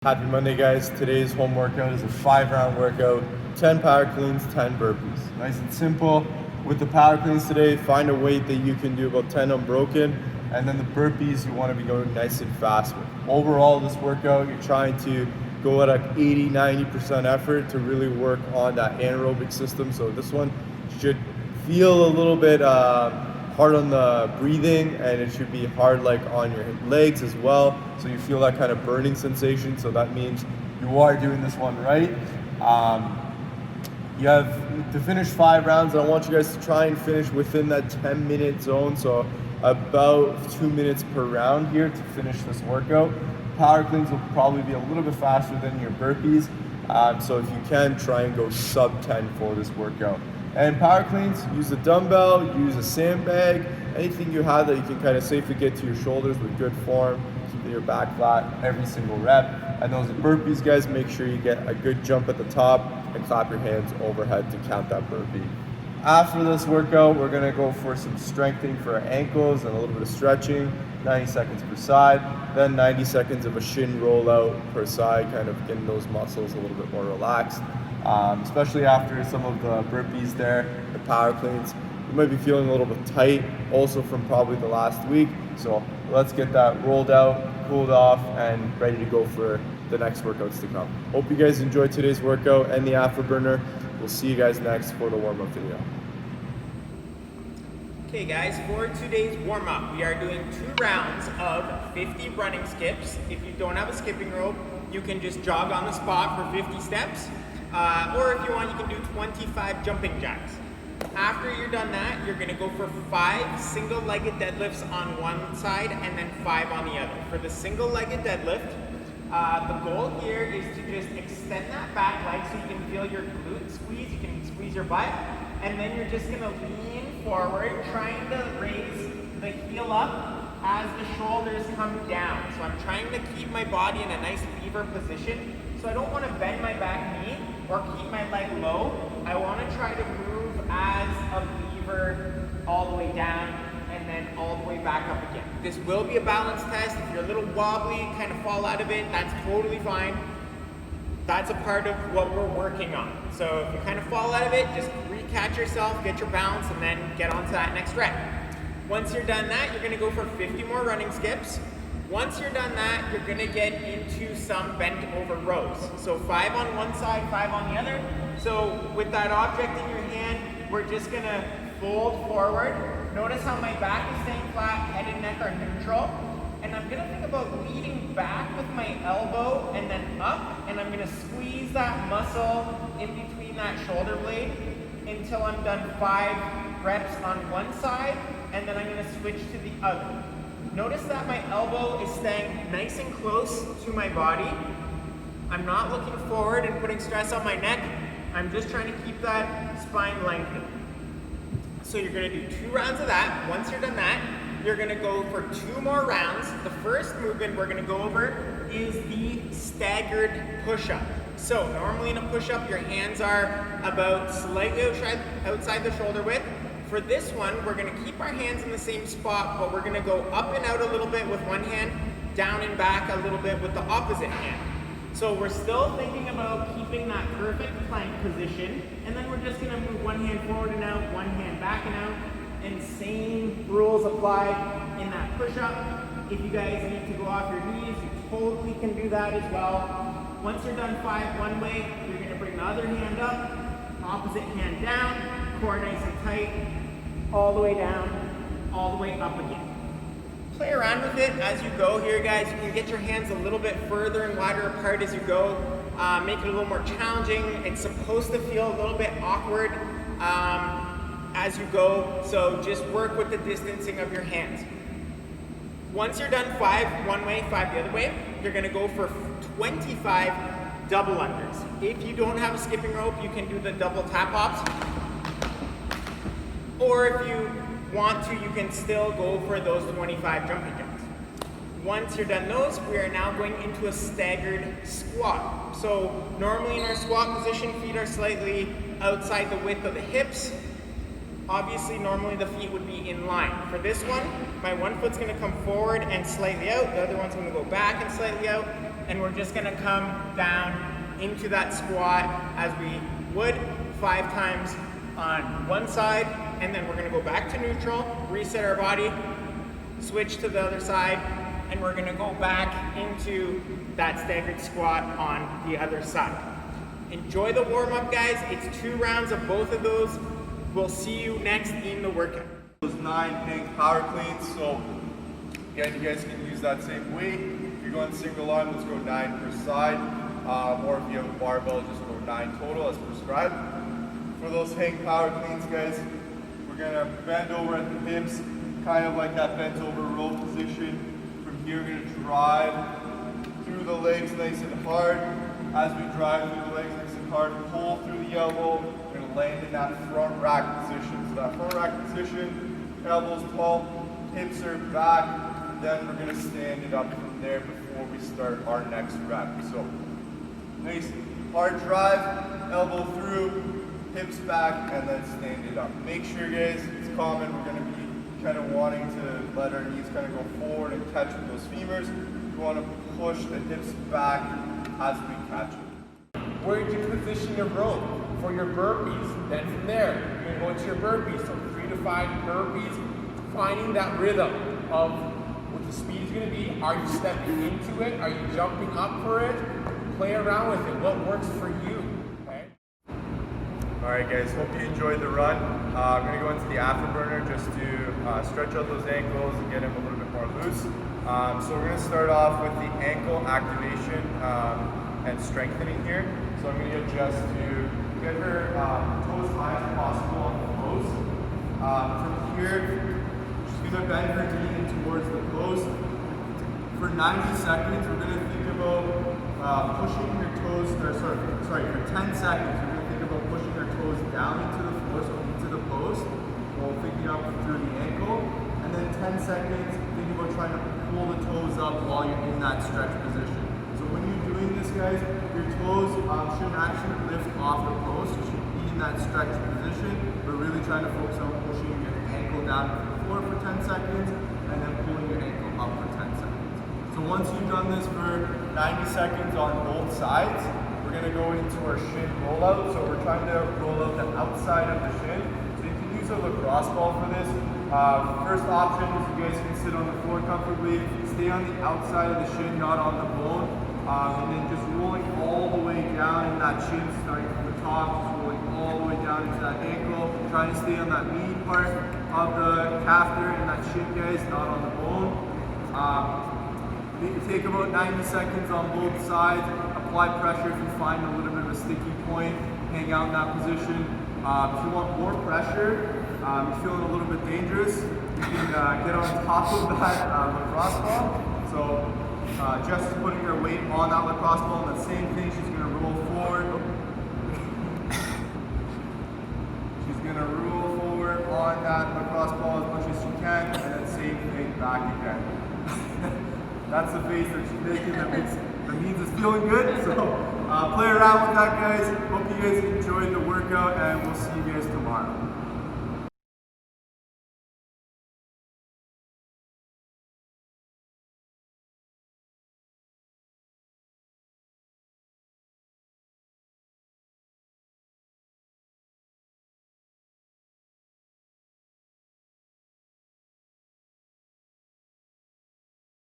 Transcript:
Happy Monday, guys. Today's home workout is a 5-round workout, 10 power cleans, 10 burpees. Nice and simple. With the power cleans today, find a weight that you can do about 10 unbroken, and then the burpees you want to be going nice and fast with. Overall, this workout, you're trying to go at an 80-90% effort to really work on that anaerobic system. So this one should feel a little bit hard on the breathing, and it should be hard like on your legs as well, so you feel that kind of burning sensation. So that means you are doing this one right. You have to finish 5 rounds. I want you guys to try and finish within that 10-minute zone, so about 2 minutes per round here to finish this workout. Power cleans will probably be a little bit faster than your burpees, so if you can, try and go sub 10 for this workout. And power cleans, use a dumbbell, use a sandbag, anything you have that you can kind of safely get to your shoulders with good form, keep your back flat every single rep. And those burpees, guys, make sure you get a good jump at the top and clap your hands overhead to count that burpee. After this workout, we're gonna go for some strengthening for our ankles and a little bit of stretching, 90 seconds per side, then 90 seconds of a Shin Roll-out per side, kind of getting those muscles a little bit more relaxed. Especially after some of the burpees there, the power cleans, you might be feeling a little bit tight also from probably the last week. So let's get that rolled out, cooled off, and ready to go for the next workouts to come. Hope you guys enjoyed today's workout and the AFTERBURNER. We'll see you guys next for the warm-up video. Okay guys, for today's warm-up, we are doing 2 rounds of 50 running skips. If you don't have a skipping rope, you can just jog on the spot for 50 steps. Or if you want, you can do 25 jumping jacks. After you're done that, you're gonna go for 5 single-legged deadlifts on one side and then 5 on the other. For the single-legged deadlift, the goal here is to just extend that back leg so you can feel your glute squeeze, you can squeeze your butt, and then you're just gonna lean forward, trying to raise the heel up as the shoulders come down. So I'm trying to keep my body in a nice lever position. So I don't want to bend my back knee or keep my leg low. I want to try to move as a lever all the way down and then all the way back up again. This will be a balance test. If you're a little wobbly, kind of fall out of it, that's totally fine. That's a part of what we're working on. So if you kind of fall out of it, just recatch yourself, get your balance, and then get on to that next rep. Once you're done that, you're going to go for 50 more running skips. Once you're done that, you're gonna get into some bent over rows. So 5 on one side, 5 on the other. So with that object in your hand, we're just gonna fold forward. Notice how my back is staying flat, head and neck are neutral. And I'm gonna think about leading back with my elbow and then up, and I'm gonna squeeze that muscle in between that shoulder blade until I'm done 5 reps on one side, and then I'm gonna switch to the other. Notice that my elbow is staying nice and close to my body. I'm not looking forward and putting stress on my neck. I'm just trying to keep that spine lengthened. So you're gonna do 2 rounds of that. Once you're done that, you're gonna go for 2 more rounds. The first movement we're gonna go over is the staggered push-up. So normally in a push-up, your hands are about slightly outside the shoulder width. For this one, we're gonna keep our hands in the same spot, but we're gonna go up and out a little bit with one hand, down and back a little bit with the opposite hand. So we're still thinking about keeping that perfect plank position, and then we're just gonna move one hand forward and out, one hand back and out, and same rules apply in that push-up. If you guys need to go off your knees, you totally can do that as well. Once you're done 5 one way, you're gonna bring the other hand up, opposite hand down, core nice and tight, all the way down, all the way up again. Play around with it as you go here, guys. You can get your hands a little bit further and wider apart as you go. Make it a little more challenging. It's supposed to feel a little bit awkward as you go, so just work with the distancing of your hands. Once you're done 5 one way, 5 the other way, you're gonna go for 25 double unders. If you don't have a skipping rope, you can do the double tap hops. Or if you want to, you can still go for those 25 jumping jacks. Once you're done those, we are now going into a staggered squat. So normally in our squat position, feet are slightly outside the width of the hips. Obviously, normally the feet would be in line. For this one, my one foot's gonna come forward and slightly out, the other one's gonna go back and slightly out, and we're just gonna come down into that squat as we would 5 times on one side, and then we're gonna go back to neutral, reset our body, switch to the other side, and we're gonna go back into that staggered squat on the other side. Enjoy the warm-up, guys. It's 2 rounds of both of those. We'll see you next in the workout. Those 9 hang power cleans, so again, you guys can use that same weight. If you're going single arm, let's go 9 per side, or if you have a barbell, just go 9 total as prescribed. For those hang power cleans, guys, we're gonna bend over at the hips, kind of like that bent over row position. From here, we're gonna drive through the legs nice and hard. As we drive through the legs nice and hard, pull through the elbow. We're gonna land in that front rack position. So that front rack position, elbows tall, hips are back. Then we're gonna stand it up from there before we start our next rep. So nice hard drive, elbow through, hips back, and then stand it up. Make sure, guys, it's common. We're gonna be kind of wanting to let our knees kind of go forward and catch with those femurs. We want to push the hips back as we catch it. Where do you position your rope for your burpees? Then from there, you're going to go into your burpees. So 3 to 5 burpees, finding that rhythm of what the speed is going to be. Are you stepping into it? Are you jumping up for it? Play around with it. What works for you? Okay? All right, guys, hope you enjoyed the run. I'm going to go into the afterburner just to stretch out those ankles and get them a little bit more loose. So we're going to start off with the ankle activation and strengthening here. So I'm going to adjust to get her toes high as possible on the post. From here, she's going to bend her knee in towards the post. For 90 seconds, we're going to think about pushing her toes, for 10 seconds, we're going to think about pushing her toes down into the floor, so into the post, while picking up through the ankle. And then 10 seconds, think about trying to pull the toes up while you're in that stretch position. So when you're doing this, guys, your toes shouldn't actually lift off the post. You should be in that stretch position, but really trying to focus on pushing your ankle down to the floor for 10 seconds, and then pulling your ankle up for 10 seconds. So once you've done this for 90 seconds on both sides, we're going to go into our shin rollout. So we're trying to roll out the outside of the shin. So you can use a lacrosse ball for this. First option is you guys can sit on the floor comfortably, stay on the outside of the shin, not on the bone, and then just rolling all the way down in that shin, starting from the top, just rolling all the way down into that ankle, trying to stay on that meaty part of the calf there in that shin, guys, not on the bone. You can take about 90 seconds on both sides, apply pressure if you find a little bit of a sticky point, hang out in that position. If you want more pressure, you're feeling a little bit dangerous, you can get on top of that lacrosse ball. So Jess is putting her weight on that lacrosse ball, and the same thing, she's going to roll forward. She's going to roll forward on that lacrosse ball as much as she can, and then same thing back again. That's the face that she's making, that means it's feeling good. So play around with that, guys. Hope you guys enjoyed the workout, and we'll see you guys tomorrow.